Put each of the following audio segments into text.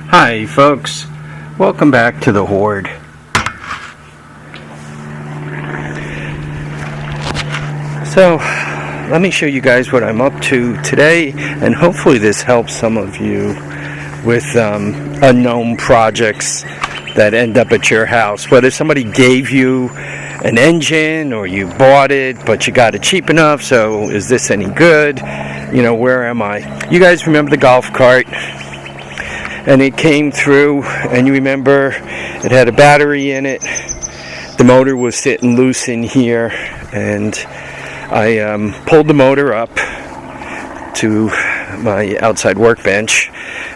Hi folks, welcome back to the Hoard. So let me show you guys what I'm up to today, and hopefully this helps some of you with unknown projects that end up at your house. Whether somebody gave you an engine or you bought it but you got it cheap enough, so is this any good? You know, where am I? You guys remember the golf cart? And it came through, and you remember it had a battery in it. The motor was sitting loose in here, and I pulled the motor up to my outside workbench,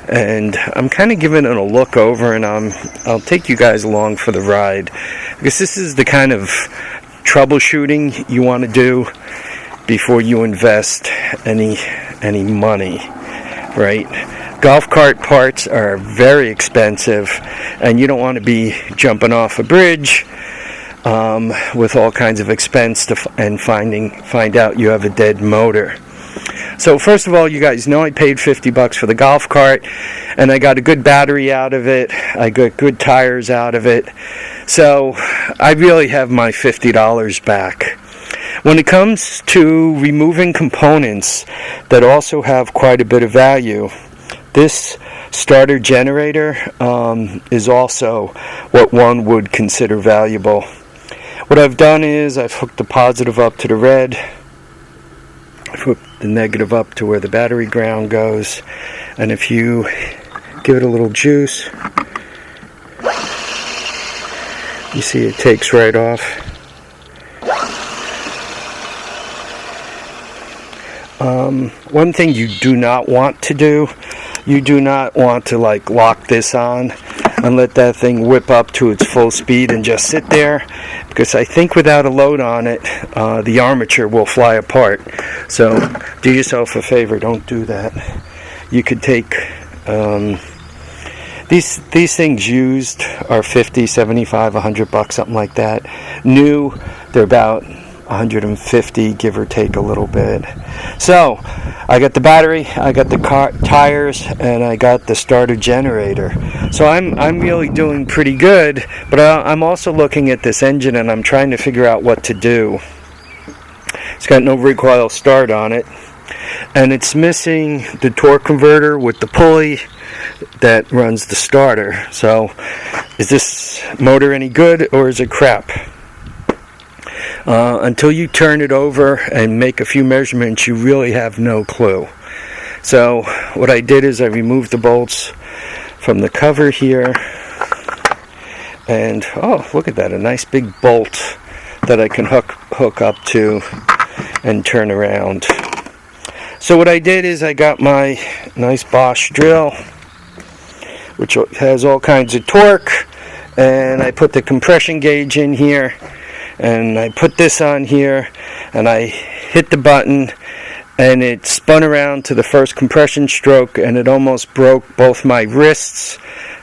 and I'm kind of giving it a look over, and I'll take you guys along for the ride, because this is the kind of troubleshooting you want to do before you invest any money, right? Golf cart parts are very expensive, and you don't want to be jumping off a bridge with all kinds of expense and find out you have a dead motor. So first of all, you guys know I paid $50 for the golf cart, and I got a good battery out of it. I got good tires out of it. So I really have my $50 back. When it comes to removing components that also have quite a bit of value, this starter generator is also what one would consider valuable. What I've done is I've hooked the positive up to the red, I've hooked the negative up to where the battery ground goes, and if you give it a little juice, you see it takes right off. One thing you do not want to do, you do not want to lock this on and let that thing whip up to its full speed and just sit there, because I think without a load on it, the armature will fly apart. So do yourself a favor, don't do that. You could take these things used are 50, 75, $100, something like that. New, they're about 150, give or take a little bit. So I got the battery, I got the tires, and I got the starter generator. So I'm really doing pretty good, but I'm also looking at this engine and I'm trying to figure out what to do. It's got no recoil start on it, and it's missing the torque converter with the pulley that runs the starter. So is this motor any good or is it crap? Until you turn it over and make a few measurements, you really have no clue. So what I did is I removed the bolts from the cover here, and oh, look at that, a nice big bolt that I can hook up to and turn around. So what I did is I got my nice Bosch drill, which has all kinds of torque, and I put the compression gauge in here, and I put this on here, and I hit the button, and it spun around to the first compression stroke, and it almost broke both my wrists,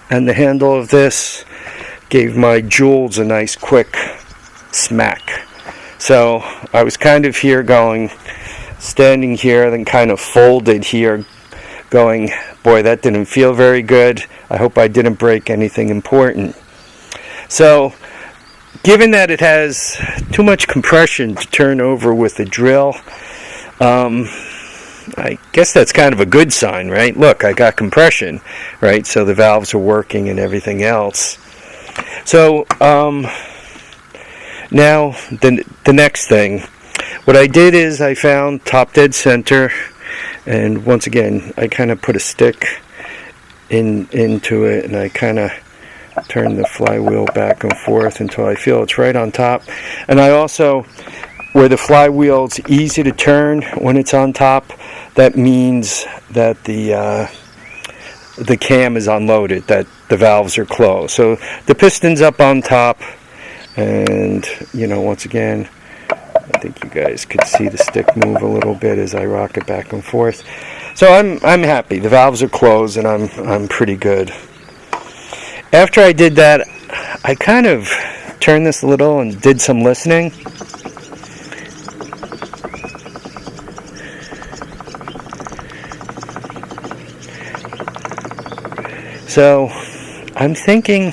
and the handle of this gave my jewels a nice quick smack. So I was kind of here standing here, then kind of folded here, going, boy, that didn't feel very good. I hope I didn't break anything important. So given that it has too much compression to turn over with the drill, I guess that's kind of a good sign, right? Look, I got compression, right? So the valves are working and everything else. So now the next thing, what I did is I found top dead center, and once again I kind of put a stick into it, and I kind of turn the flywheel back and forth until I feel it's right on top. And I also, where the flywheel's easy to turn when it's on top, that means that the cam is unloaded, that the valves are closed. So the piston's up on top, and once again, I think you guys could see the stick move a little bit as I rock it back and forth. So I'm happy. The valves are closed, and I'm pretty good. After I did that, I kind of turned this a little and did some listening. So I'm thinking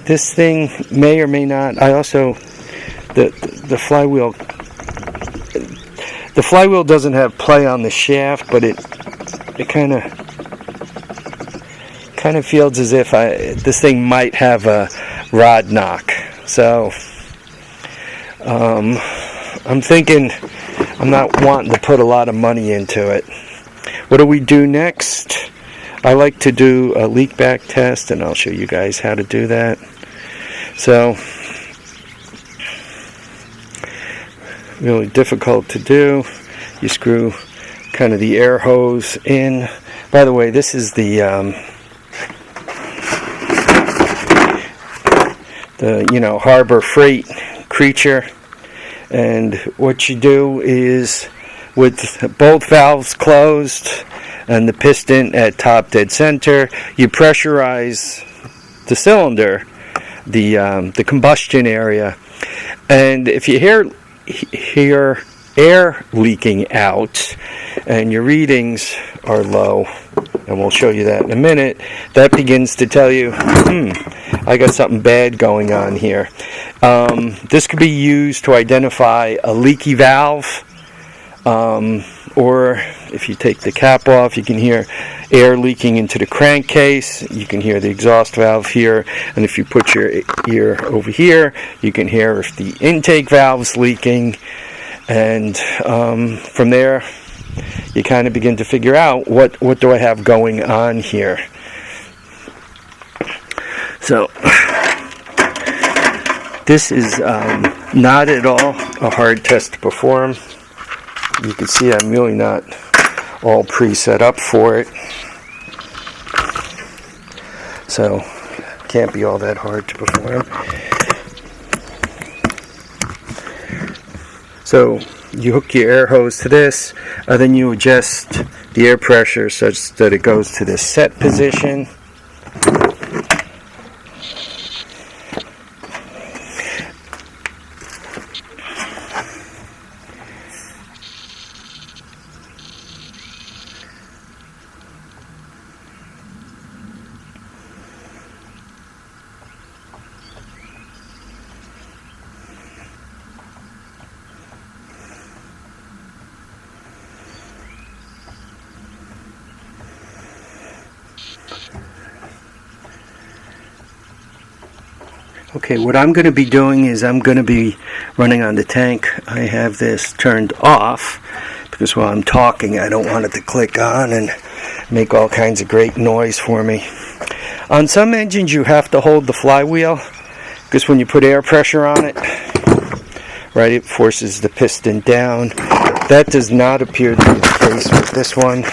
this thing may or may not. I also the flywheel doesn't have play on the shaft, but it kind of feels as if this thing might have a rod knock. So I'm thinking I'm not wanting to put a lot of money into it. What do we do next? I like to do a leak back test, and I'll show you guys how to do that. So, really difficult to do. You screw kind of the air hose in. By the way, this is the Harbor Freight creature. And what you do is, with both valves closed and the piston at top dead center, you pressurize the cylinder, the combustion area, and if you hear air leaking out and your readings are low, and we'll show you that in a minute, that begins to tell you, I got something bad going on here. This could be used to identify a leaky valve, or if you take the cap off, you can hear air leaking into the crankcase. You can hear the exhaust valve here, and if you put your ear over here, you can hear if the intake valve's leaking, and from there you kind of begin to figure out what do I have going on here. So this is not at all a hard test to perform. You can see I'm really not all pre-set up for it, so can't be all that hard to perform. So you hook your air hose to this, and then you adjust the air pressure such that it goes to the set position. Okay, what I'm going to be doing is I'm going to be running on the tank. I have this turned off because while I'm talking I don't want it to click on and make all kinds of great noise for me. On some engines you have to hold the flywheel because when you put air pressure on it, right, it forces the piston down. That does not appear to be the case with this one.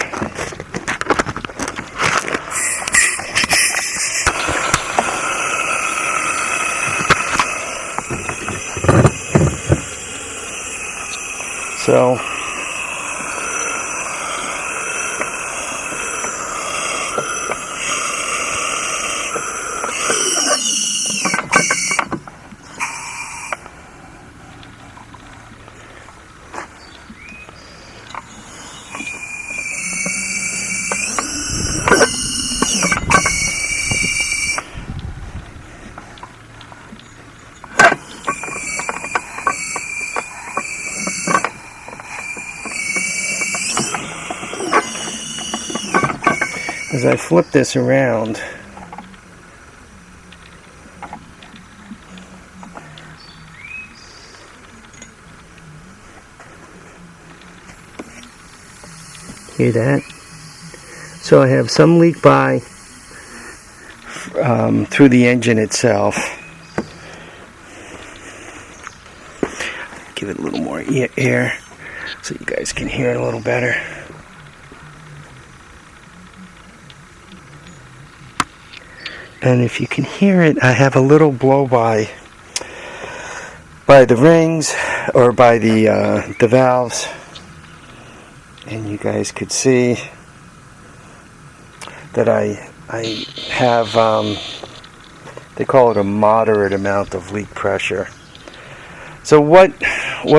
So as I flip this around, hear that? So I have some leak by through the engine itself. Give it a little more air so you guys can hear it a little better. And if you can hear it, I have a little blow by the rings or by the valves, and you guys could see that I have they call it a moderate amount of leak pressure. So what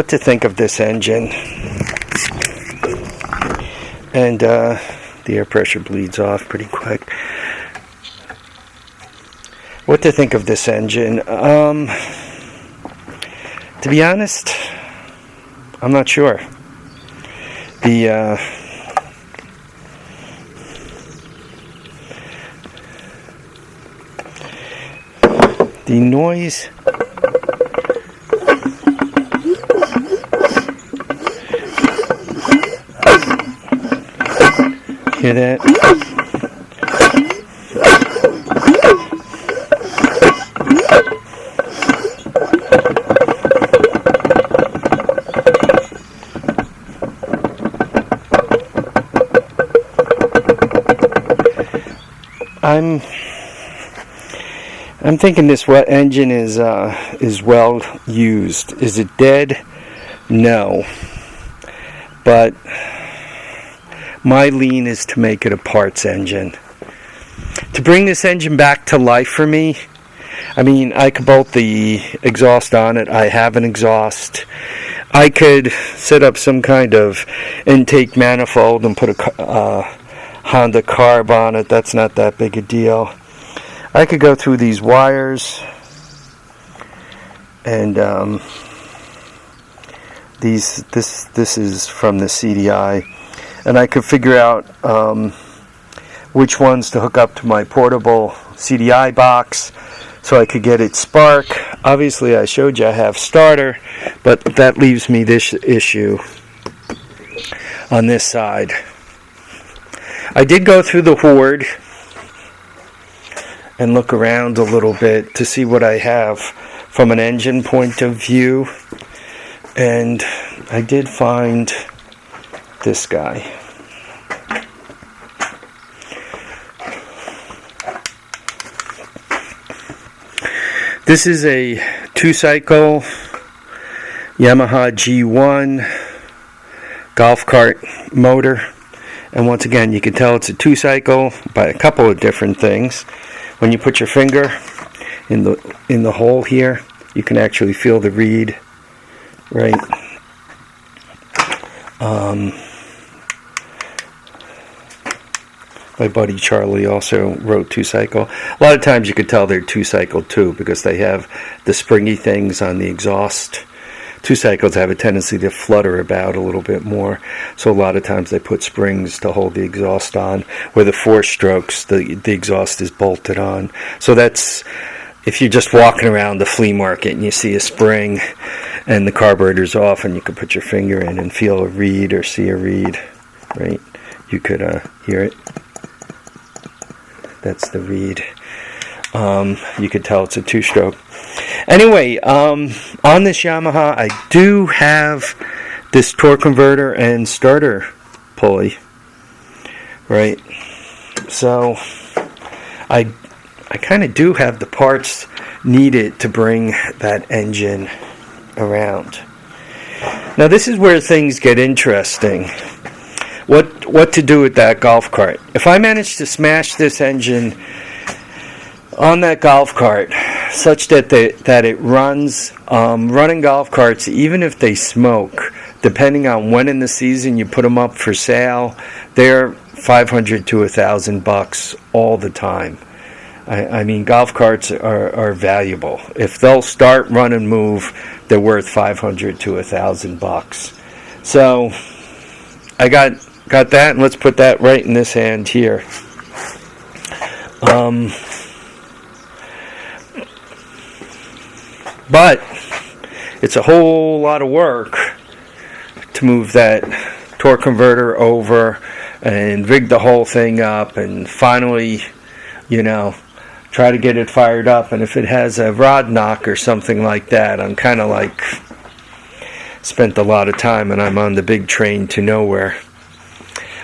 to think of this engine? And the air pressure bleeds off pretty quick. What to think of this engine? To be honest, I'm not sure. The noise, hear that? I'm thinking this engine is well used. Is it dead? No. But my lean is to make it a parts engine. To bring this engine back to life for me, I mean, I could bolt the exhaust on it. I have an exhaust. I could set up some kind of intake manifold and put a Honda carb on it. That's not that big a deal. I could go through these wires and this is from the CDI, and I could figure out which ones to hook up to my portable CDI box so I could get it spark. Obviously I showed you I have starter, but that leaves me this issue on this side. I did go through the Hoard and look around a little bit to see what I have from an engine point of view, and I did find this guy. This is a 2-cycle Yamaha G1 golf cart motor, and once again you can tell it's a 2-cycle by a couple of different things. When you put your finger in the hole here, you can actually feel the reed, right? My buddy Charlie also wrote 2-cycle. A lot of times you could tell they're 2-cycle too, because they have the springy things on the exhaust. 2-cycles have a tendency to flutter about a little bit more, so a lot of times they put springs to hold the exhaust on, where the 4-strokes, the exhaust is bolted on. So that's, if you're just walking around the flea market and you see a spring and the carburetor's off and you could put your finger in and feel a reed or see a reed, right? You could hear it. That's the reed. You could tell it's a 2-stroke. Anyway, on this Yamaha, I do have this torque converter and starter pulley, right? So I kind of do have the parts needed to bring that engine around. Now this is where things get interesting. What to do with that golf cart? If I manage to smash this engine on that golf cart such that it runs, running golf carts, even if they smoke, depending on when in the season you put them up for sale, they're $500 to $1,000 all the time. I mean, golf carts are valuable. If they'll start, run, and move, they're worth $500 to $1,000. So I got that, and let's put that right in this hand here. But it's a whole lot of work to move that torque converter over and rig the whole thing up and finally, try to get it fired up. And if it has a rod knock or something like that, I'm kind of like spent a lot of time and I'm on the big train to nowhere.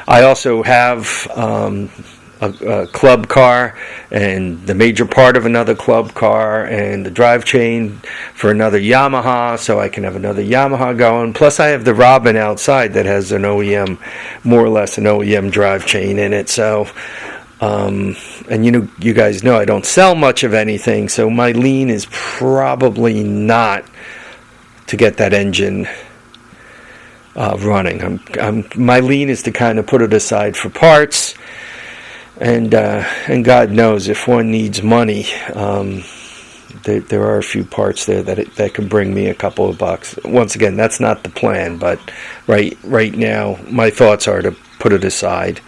I also have a club car and the major part of another club car and the drive chain for another Yamaha, so I can have another Yamaha going. Plus I have the Robin outside that has an OEM, more or less an OEM drive chain in it. So and you guys know I don't sell much of anything, so my lean is probably not to get that engine running. My lean is to kind of put it aside for parts, and God knows if one needs money, there are a few parts there that can bring me a couple of bucks. Once again, that's not the plan, but right now my thoughts are to put it aside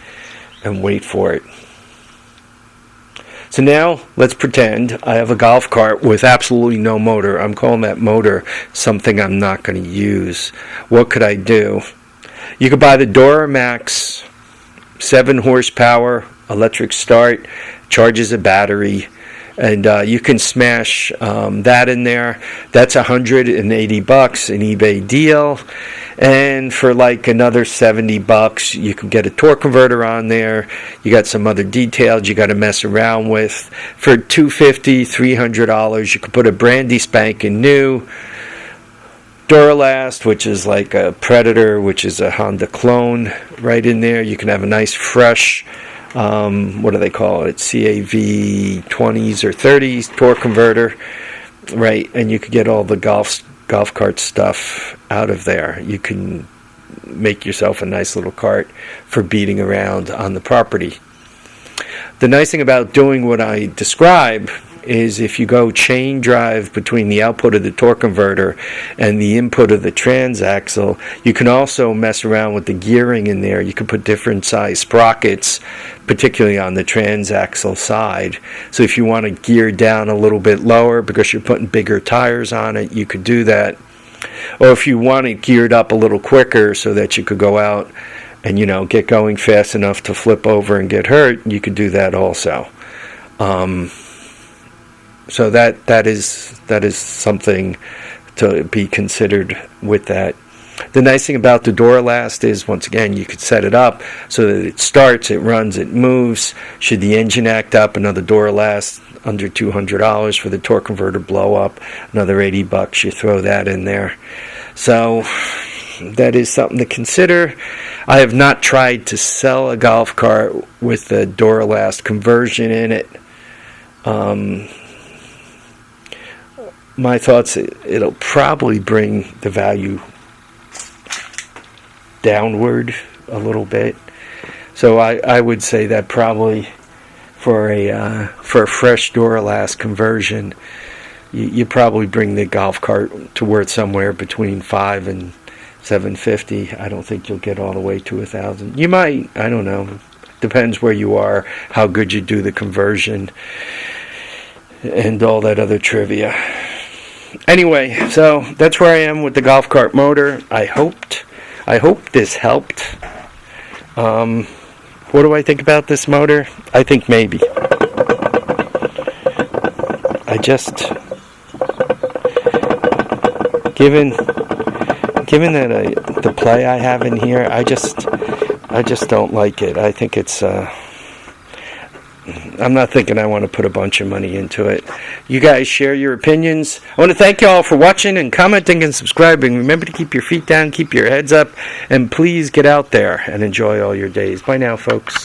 and wait for it. So now let's pretend I have a golf cart with absolutely no motor. I'm calling that motor something I'm not going to use. What could I do? You could buy the Duramax 7 horsepower electric start, charges a battery, and you can smash that in there. That's $180, an eBay deal. And for like another $70, you can get a torque converter on there. You got some other details you got to mess around with. For $250, $300, you can put a brandy spanking new Duralast, which is like a Predator, which is a Honda clone, right in there. You can have a nice fresh, what do they call it, CAV 20s or 30s torque converter, right? And you could get all the golf cart stuff out of there. You can make yourself a nice little cart for beating around on the property. The nice thing about doing what I describe is if you go chain drive between the output of the torque converter and the input of the transaxle, you can also mess around with the gearing in there. You can put different size sprockets, particularly on the transaxle side. So if you want to gear down a little bit lower because you're putting bigger tires on it, you could do that. Or if you want it geared up a little quicker so that you could go out and, get going fast enough to flip over and get hurt, you could do that also. So that is something to be considered with that. The nice thing about the Duralast is, once again, you could set it up so that it starts, it runs, it moves. Should the engine act up, another Duralast under $200 for the torque converter blow up, another $80, you throw that in there. So that is something to consider. I have not tried to sell a golf cart with the Duralast conversion in it. My thoughts, it'll probably bring the value downward a little bit. So I would say that probably for a fresh Duralast conversion, you probably bring the golf cart to worth somewhere between $500 and $750. I don't think you'll get all the way to $1,000. You might, I don't know. Depends where you are, how good you do the conversion, and all that other trivia. Anyway, so that's where I am with the golf cart motor. I hope this helped. What do I think about this motor? I think maybe. I just, given that the play I have in here, I just don't like it. I think it's I'm not thinking I want to put a bunch of money into it. You guys share your opinions. I want to thank you all for watching and commenting and subscribing. Remember to keep your feet down, keep your heads up, and please get out there and enjoy all your days. Bye now, folks.